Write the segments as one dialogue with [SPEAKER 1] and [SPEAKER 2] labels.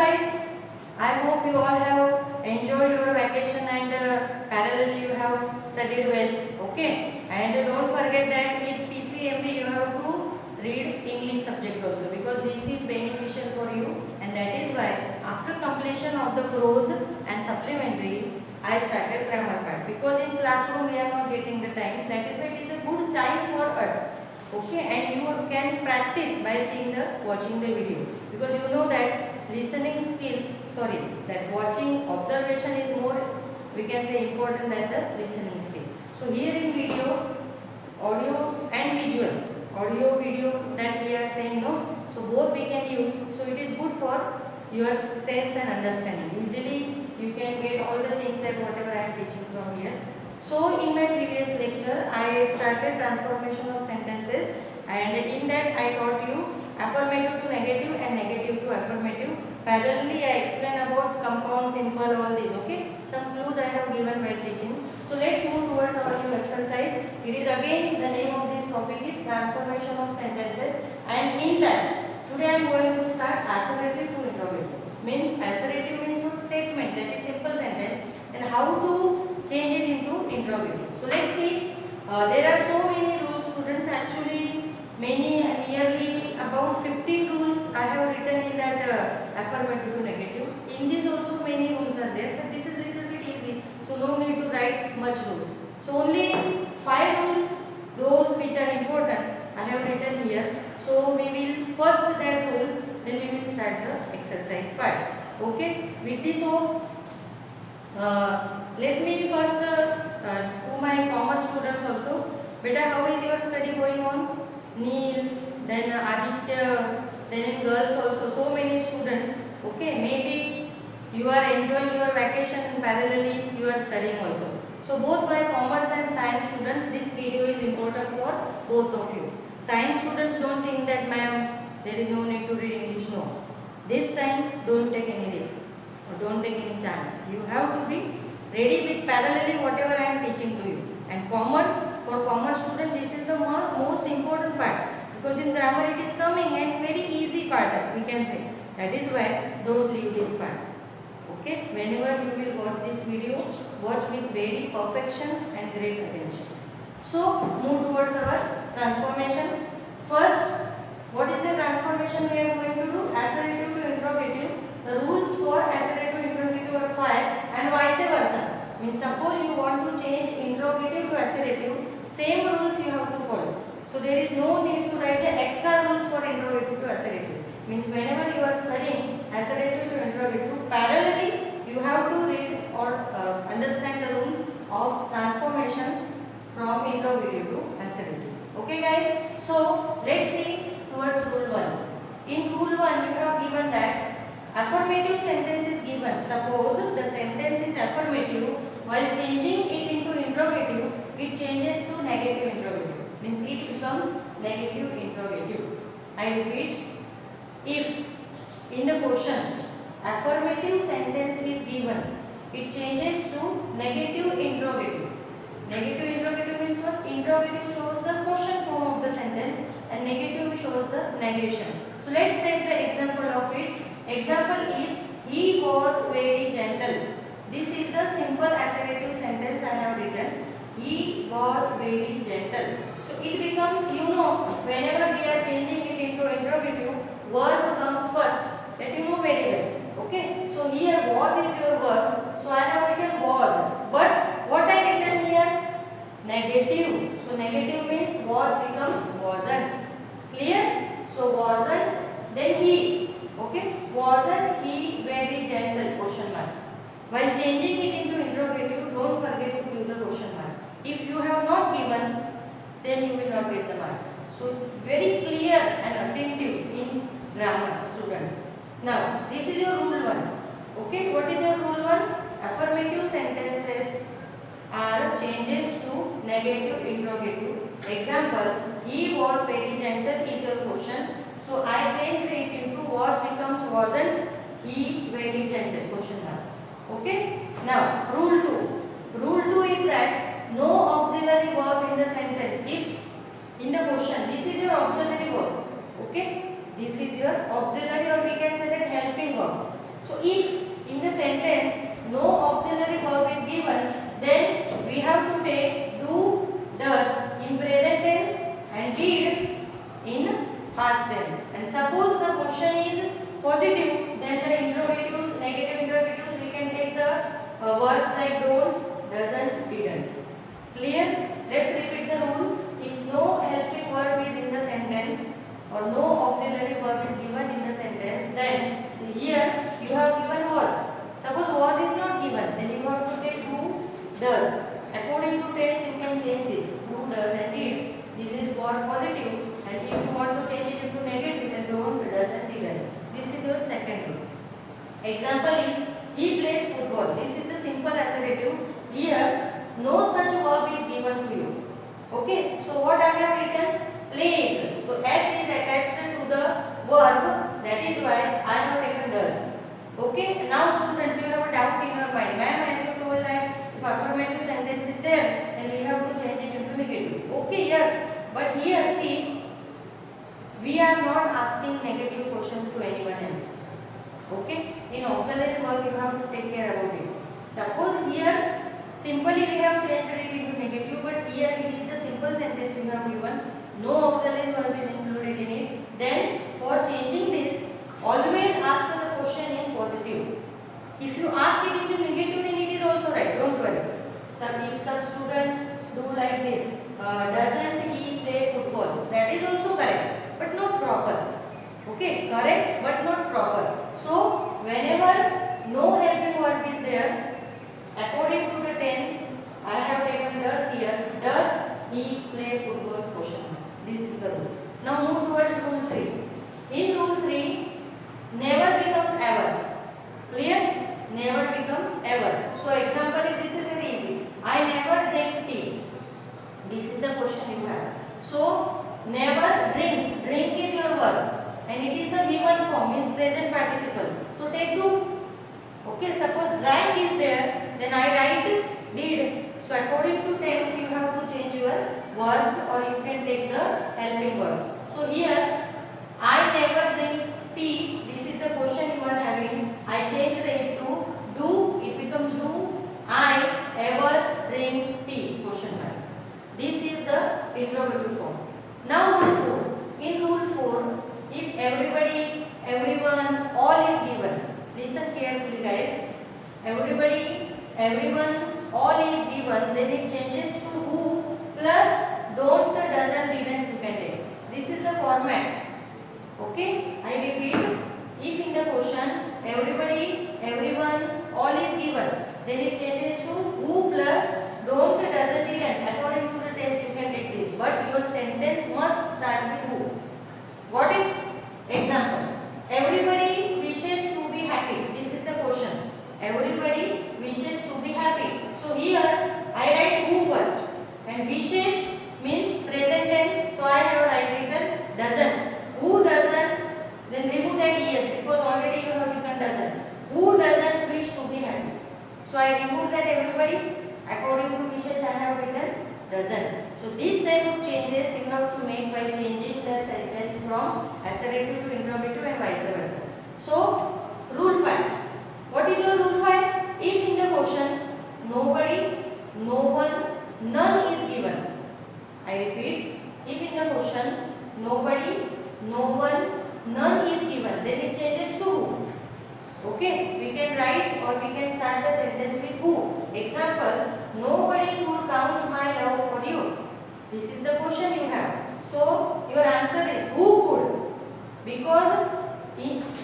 [SPEAKER 1] guys, I hope you all have enjoyed your vacation and parallelly you have studied well. Okay, and don't forget that with PCMB you have to read English subject also, because this is beneficial for you, and that is why after completion of the prose and supplementary I started grammar part, because in classroom we are not getting the time. That is why it is a good time for us. Okay, and you can practice by watching the video, because you know that listening skill, sorry, that watching observation is more, we can say, important than the listening skill. So here in video, audio and visual, audio video that we are saying, no, so both we can use. So it is good for your sense and understanding. Easily you can get all the things that whatever I am teaching from here. So in my previous lecture I started transformation of sentences, and in that I taught you affirmative to negative and negative to affirmative. Parallelly I explain about compound, simple, all these. Okay, some clues I have given while teaching. So let's move towards our new exercise. It is again, the name of this topic is transformation of sentences, and in that today I am going to start assertive to interrogative. Means assertive means one statement, that is simple sentence, and how to change it into interrogative. So let's see. There are so many rules, students. Actually, many, nearly about 15 rules I have written in that affirmative to negative. In this also many rules are there, but this is little bit easy, so no need to write much rules. So only 5 rules, those which are important, I have written here. So we will first that rules, then we will start the exercise part. Okay. With this hope. Let me first to my commerce students also. Beta, how is your study going on? Neil, then Aditya, then in girls also, so many students. Okay, maybe you are enjoying your vacation and parallelly you are studying also. So both my commerce and science students, this video is important for both of you. Science students, don't think that ma'am there is no need to read English. No. This time don't take any risk or don't take any chance. You have to be ready with parallelly whatever I am teaching to you. And commerce, for commerce student, this is the most important part, because in grammar it is coming and very easy part, we can say. That is why don't leave this part. Okay, whenever you will watch this video, watch with very perfection and great attention. So move towards our transformation. First, what is the transformation we are going to do? Assertive to interrogative. The rules for assertive to interrogative are 5, and vice versa. Means suppose you want to change interrogative to assertive, same rules you have to follow. So there is no need to write the extra rules for interrogative to assertive. Means whenever you are studying assertive to interrogative, parallelly you have to read or understand the rules of transformation from interrogative to assertive. Okay guys, so let's see towards rule 1. In rule 1 you have given that affirmative sentence is given. Suppose the sentence is affirmative, while changing it into interrogative, it changes to negative interrogative. Means it becomes negative interrogative. I repeat, if in the question affirmative sentence is given, it changes to negative interrogative. Negative interrogative means what? Interrogative shows the question form of the sentence and negative shows the negation. So let's take the example of it. Example is, he was very gentle. This is the simple assertive sentence I have written. He was very gentle. So it becomes, you know, whenever we are changing it into interrogative, verb comes first. That you know very well. Okay. So here was is your verb. So I have written was. But what I written here? Negative. So negative means was becomes wasn't. Clear? So wasn't, then he. Okay, wasn't he very gentle? Question mark. While changing it into interrogative, don't forget to give the question mark. If you have not given, then you will not get the marks. So very clear and attentive in grammar, students. Now this is your rule 1. Okay, what is your rule 1? Affirmative sentences are changes to negative interrogative. Example, he was very gentle is your question. So I changed it into was becomes wasn't he very gentle? Question mark. Okay. Now rule 2. Rule 2 is that no auxiliary verb in the sentence. If in the question, this is your auxiliary verb. Okay. This is your auxiliary, or we can say that helping verb. So if in the sentence no auxiliary verb is given, then we have to take do, does in present tense and did in past tense. And suppose the question is positive, then the interrogatives, negative interrogatives, we can take the verbs like don't, doesn't, didn't. Clear? Let's repeat the rule. If no helping verb is in the sentence or no auxiliary verb is given in the sentence, then here you have given was. Suppose was is not given, then you have to take do, does. According to tense, you can change this. Do, does and did. This is for positive, and if you want to change it into negative, then don't, does and didn't. This is your second rule. Example is he plays football. This is the simple assertive. Here no such verb is given to you. Okay, so what I have written? Plays. So S is attached to the verb. That is why I have taken does. Okay, now students, you have a doubt in your mind. Ma'am, as you told that if affirmative sentence is there, then we have to change it into negative. Okay, yes, but here see, we are not asking negative questions to anyone else. Okay, in auxiliary verb you have to take care about it. Suppose here simply we have changed it into negative, but here it is the simple sentence you have given. No auxiliary verb is included in it. Then for changing this, always ask the question in positive. If you ask it into negative, then it is also right. Don't worry. If some students do like this, doesn't he play football? That is also correct, but not proper. Okay, correct but not proper. So whenever no helping verb is there, according to the tense, I have taken does here. Does he play football? Question. This is the rule. Now move towards rule 3. In rule 3, never becomes ever. Clear? Never becomes ever. So example is, this is very easy. I never drink tea. This is the question you have. So never drink. Drink is your verb. And it is the V1 form, means present participle. So take do. Okay, suppose drank is there, then I write did. So according to tense, you have to change your verbs, or you can take the helping verbs. So here, I never drink tea. This is the question you are having. I changed it to do. It becomes do. I ever drink tea? Question mark. This is the interrogative form. Now rule 4. In rule 4, if everybody, everyone, all is given. Listen carefully, guys. Everybody, everyone, all is given. Then it changes to who plus don't, doesn't, didn't. You can take. This is the format. Okay. I repeat. If in the question everybody, everyone, all is given, then it changes to who plus don't, doesn't, didn't. According to the tense, you can take this. But your sentence must start with who. Got it? Example. Everybody wishes to be happy. This is the question. Everybody wishes to be happy. So here I write who first. And wishes means present tense. So I have written doesn't. Who doesn't? Then remove that yes, because already you have taken doesn't. Who doesn't wish to be happy? So I remove that everybody. According to wishes I have written doesn't. So this type of changes you have to make by changing the sentence from assertive to interrogative and vice versa. So rule 5. What is your rule 5? If in the question nobody, no one, none is given. I repeat. If in the question nobody, no one, none is given, then it changes to who. Okay, we can write or we can start the sentence with who. Example, nobody could count my love for you. This is the question you have. So your answer is who could. Because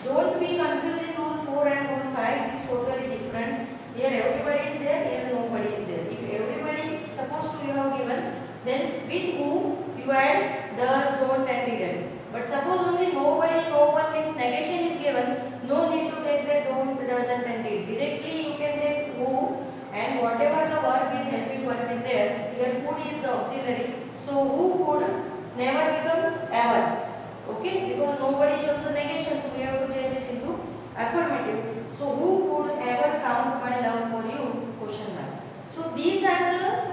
[SPEAKER 1] don't be confused in rule 4 and rule 5. It is totally different. Here everybody is there, here nobody is there. If everybody supposed to you have given, then with who you add does, don't and didn't. But suppose only nobody, no one means negation is given, no need to take that don't, doesn't and did. Directly you can take who, and whatever the verb is, helping verb is there, here could is the auxiliary. So who could never becomes ever. Okay, because nobody shows the negation, so we have to change it into affirmative. So who could ever count my love for you? Question mark. So these are the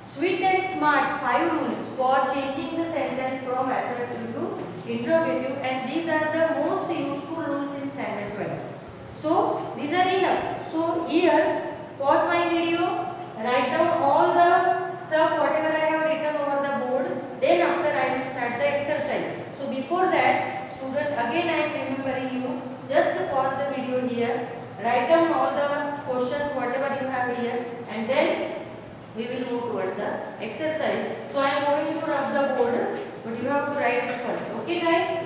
[SPEAKER 1] sweet and smart 5 rules for changing the sentence from assertive to interrogative, and these are the most useful rules in standard 12. just pause the video here, write down all the questions whatever you have here, and then we will move towards the exercise. So I am going to rub the board, but you have to write it first. Okay guys?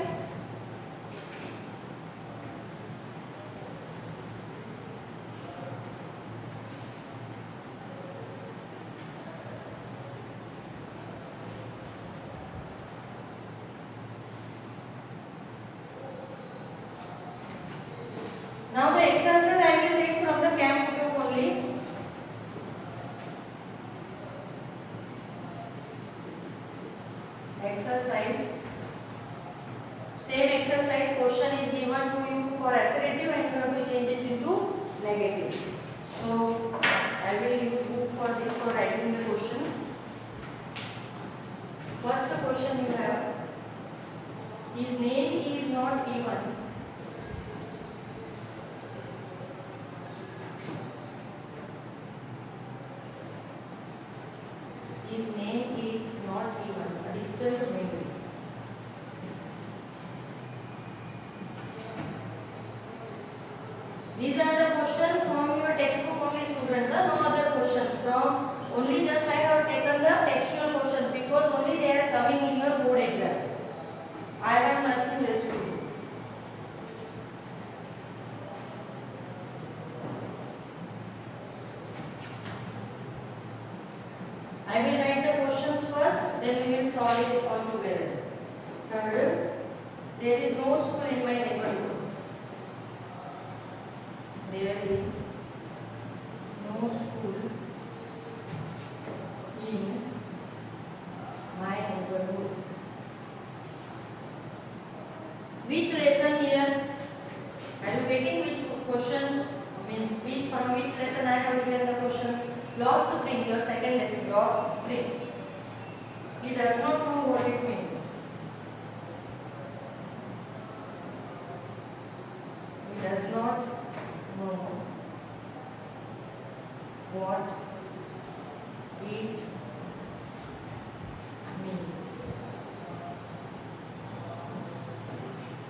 [SPEAKER 1] Now the exercise I will take from the camp book only. Exercise. Same exercise question is given to you for assertive and you have to change it into negative. So I will use book for this for writing the question. First question you have. His name is not even. His name is not even a distant memory. These are the questions from your textbook only, students. No other questions. From only just I have taken the textual questions because only they are coming in your board exam. I have nothing else to do. I will write the questions first, then we will solve it all together. Third, there is no school in my neighborhood. There is no school in my neighborhood. Which lesson here? Are you getting which questions? Means which from which lesson I have written the questions? Lost spring, your second lesson, lost spring. He does not know what it means. He does not know what it means.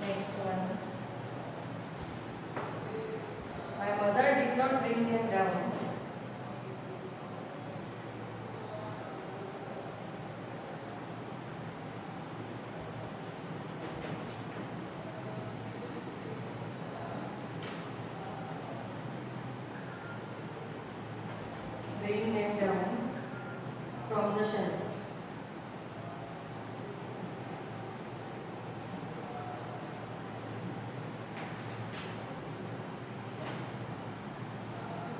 [SPEAKER 1] Next one. My mother did not bring them down. Bring them down from the shelf.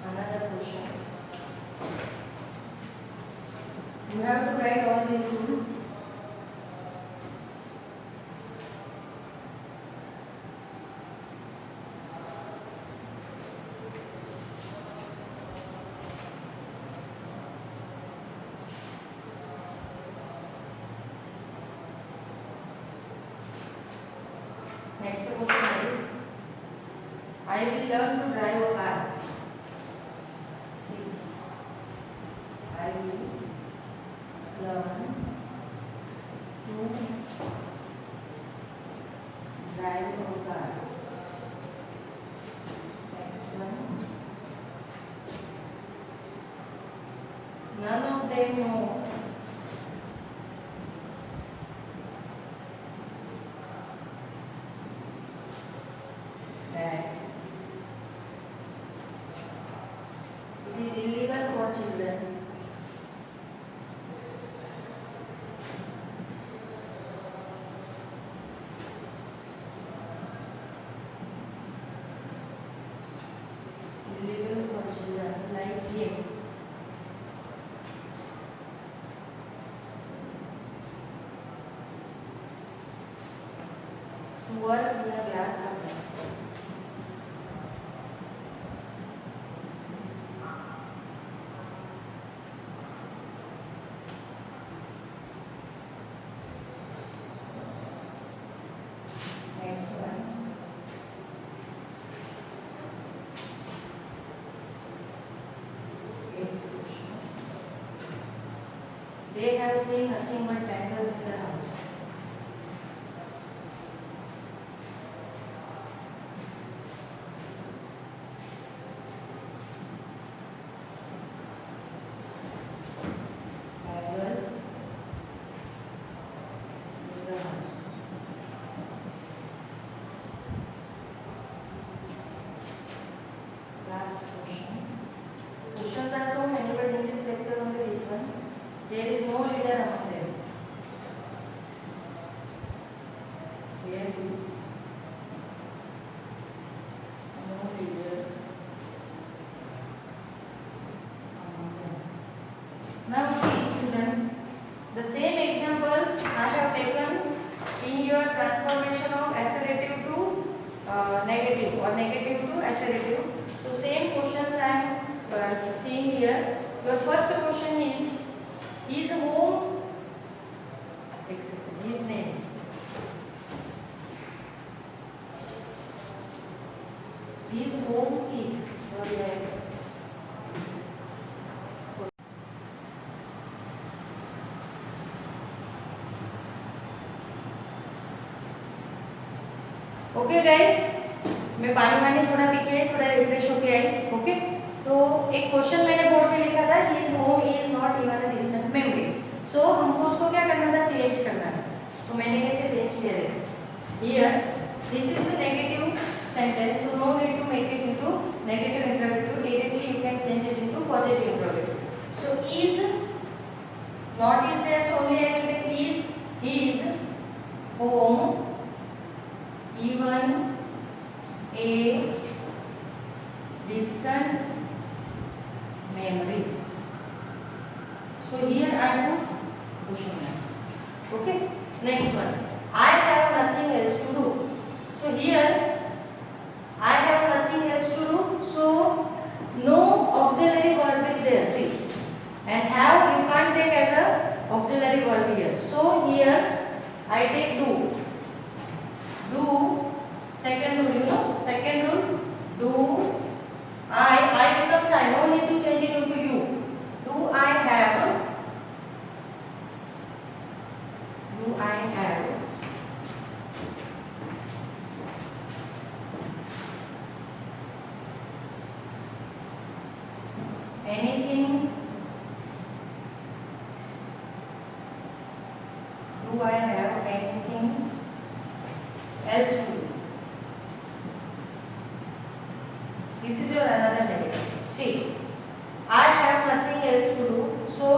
[SPEAKER 1] Another question. You have to write all these rules. Next question is, I will learn to drive a car. 6. I will learn to drive a car. Next one. None of them know that it is illegal for children like him to work in a glass furnace. Next one. They have seen nothing but tangles in the house. negative or negative to assertive. So same questions I am seeing here. Your first question is home, his name. His home is, sorry, okay guys, मैं पानी वानी थोड़ा P के थोड़ा refresh होके आई. Okay, तो एक question मैंने बोर्ड पे लिखा था, his home is not even a distant memory. So हमको उसको क्या करना था, चेंज करना था. तो मैंने कैसे चेंज किया है, here this is the negative sentence, so no need to make it into negative interrogative, directly you can change it into positive interrogative. So is not is there, so only I will take is his home even a distant memory. So here I put question mark. Okay, next one, I have nothing else to do. So here I have nothing else to do, so no auxiliary verb is there, see, and have you can't take as a auxiliary verb here. So here I take do. Second rule, you know, second rule, do I becomes I, no need to change it into you. Do I have anything, do I have anything else to do? This is your another negative. See, I have nothing else to do. So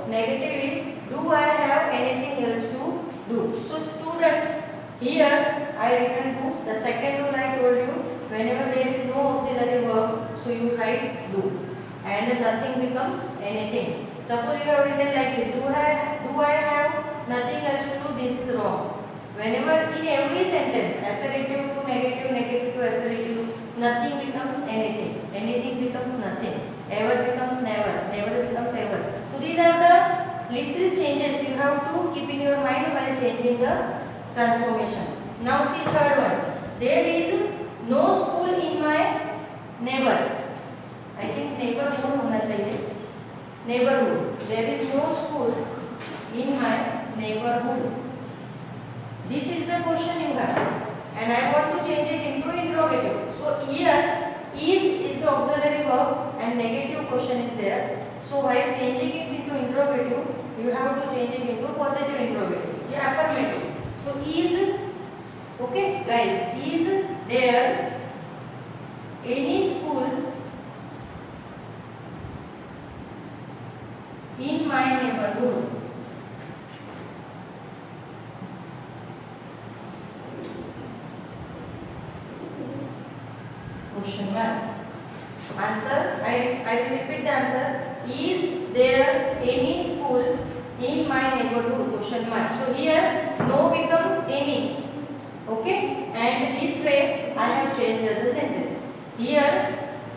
[SPEAKER 1] negative is, do I have anything else to do? So student, here I written do. The second rule I told you, whenever there is no auxiliary verb, so you write do, and nothing becomes anything. Suppose you have written like this, do I have nothing else to do? This is wrong. Whenever in every sentence, assertive to negative, negative to assertive, nothing becomes anything, anything becomes nothing, ever becomes never, never becomes ever. So these are the little changes you have to keep in your mind while changing the transformation. Now see third one. There is no school in my neighbor. I think neighborhood होना चाहिए. Neighborhood. There is no school in my neighborhood. This is the question you have, and I want to change it into interrogative. So here is the auxiliary verb and negative question is there. So while changing it into interrogative, you have to change it into positive interrogative. Yeah, affirmative. So is, okay guys, is there any school in my neighborhood? Question mark. Answer, I will repeat the answer. Is there any school in my neighborhood? Question mark. So here no becomes any. Okay, and this way I have changed the sentence. Here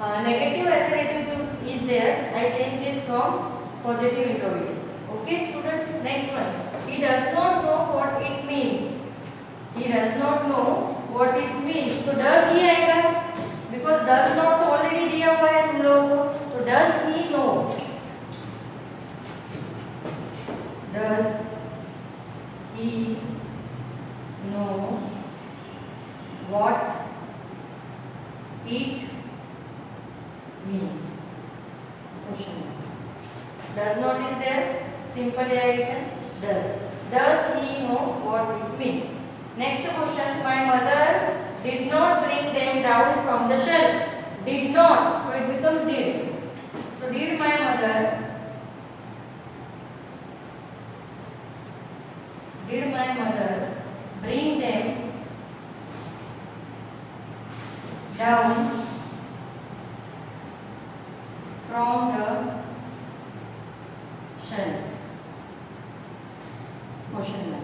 [SPEAKER 1] negative assertive is there, I changed it from positive interrogative. Okay students, next one. He does not know what it means. He does not know what it means. So does he आएगा, because does not तो already दिया हुआ है तुम लोगों को. तो does he know? Does he know what it means? Question mark. Does not is there, simply I written does. Does he know what it means? Next question. My mother did not bring them down from the shelf. Did not, so it becomes did. So did my mother bring them down from the shelf? Question mark.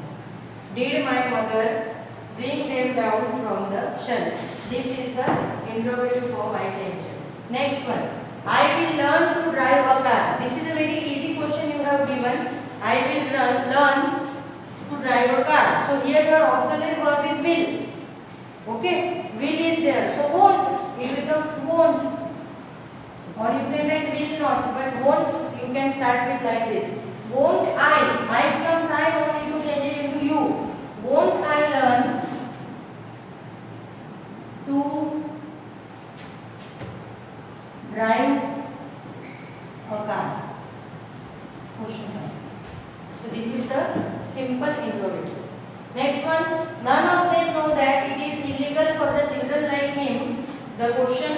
[SPEAKER 1] Did my mother bring them down from the shelf? This is the interrogative form I changed. Next one. I will learn to drive a car. This is a very easy question you have given. I will learn to drive a car. So here your auxiliary verb is will. Okay, will is there. So won't, it becomes won't. Or you can write will not, but won't you can start with like this. Won't I becomes I, only to change it into you. Won't I learn to drive a car? Question mark. So this is the simple interrogative. Next one, none of them know that it is illegal for the children like him. The question,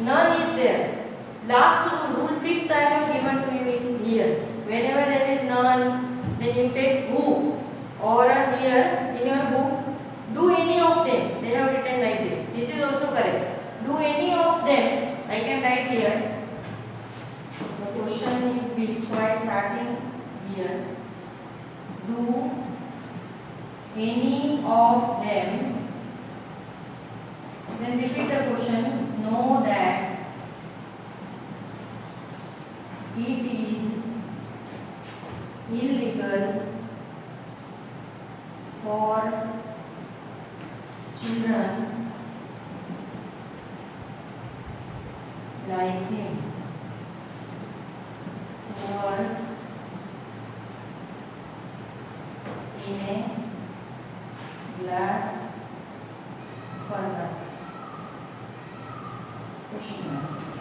[SPEAKER 1] none is there. Last rule, fifth I have given to you in here. Whenever there is none, then you take who, or here in your book, do any of them. They have written like this. This is also correct. Do any of them. I can write here. The question is big, so I starting here. Do any of them. Then repeat the question. Know that it is illegal for children like him to work in a glass furnace.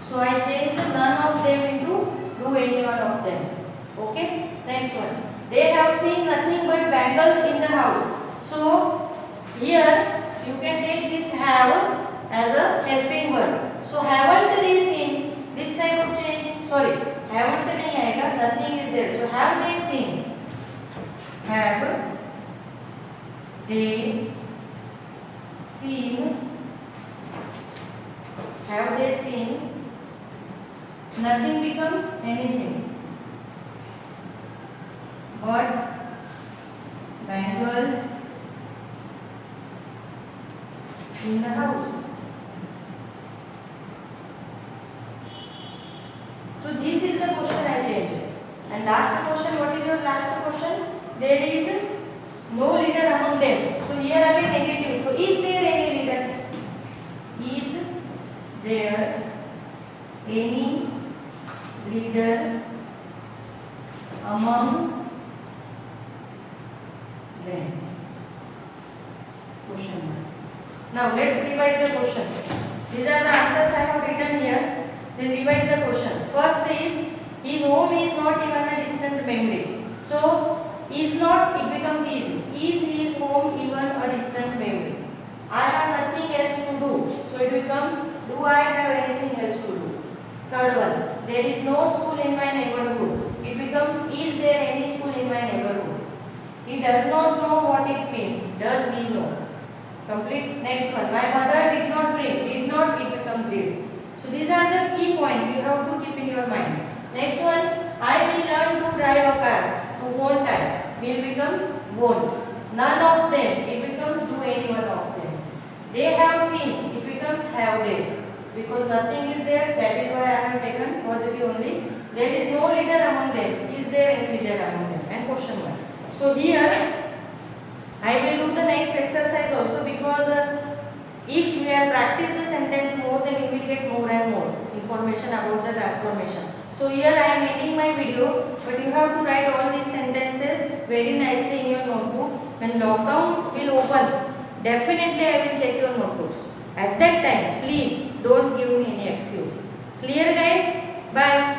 [SPEAKER 1] So I changed none of them into do any one of them. Okay. Next one. They have seen nothing but bangles in the house. So here you can take this have as a helping verb. So haven't they seen, this type of change? Sorry, haven't nahi aayega, nothing is there. So have they seen? Have they seen? Have they seen? Nothing becomes anything. But bangles in the house. So this is the question I changed. And last question, what is your last question? There is no leader among them. So here again negative. So is there any leader? Is there any leader among them? Question mark. Now let's revise the questions. These are the answers I have written here. Then revise the question. First is, his home is not even a distant memory. So is not, it becomes is. Is his home even a distant memory? I have nothing else to do. So it becomes, do I have anything else to do? Third one, there is no school in my neighborhood. It becomes, is there any school in my neighborhood? He does not know what it means. Does he know? Complete. Next one, my mother did not bring. Did not, it becomes did. So these are the key points you have to keep in your mind. Next one, I will learn to drive a car. To won't I. Will becomes won't. None of them, it becomes do any one of them. They have seen, it becomes have they. Because nothing is there, that is why I have taken positive only. There is no leader among them. Is there any leader among them? And question mark. So here I will do the next exercise also, because if we have practiced the sentence more, then we will get more and more information about the transformation. So here I am ending my video, but you have to write all these sentences very nicely in your notebook. When lockdown will open, definitely I will check your notebooks. At that time, please don't give me any excuse. Clear guys? Bye.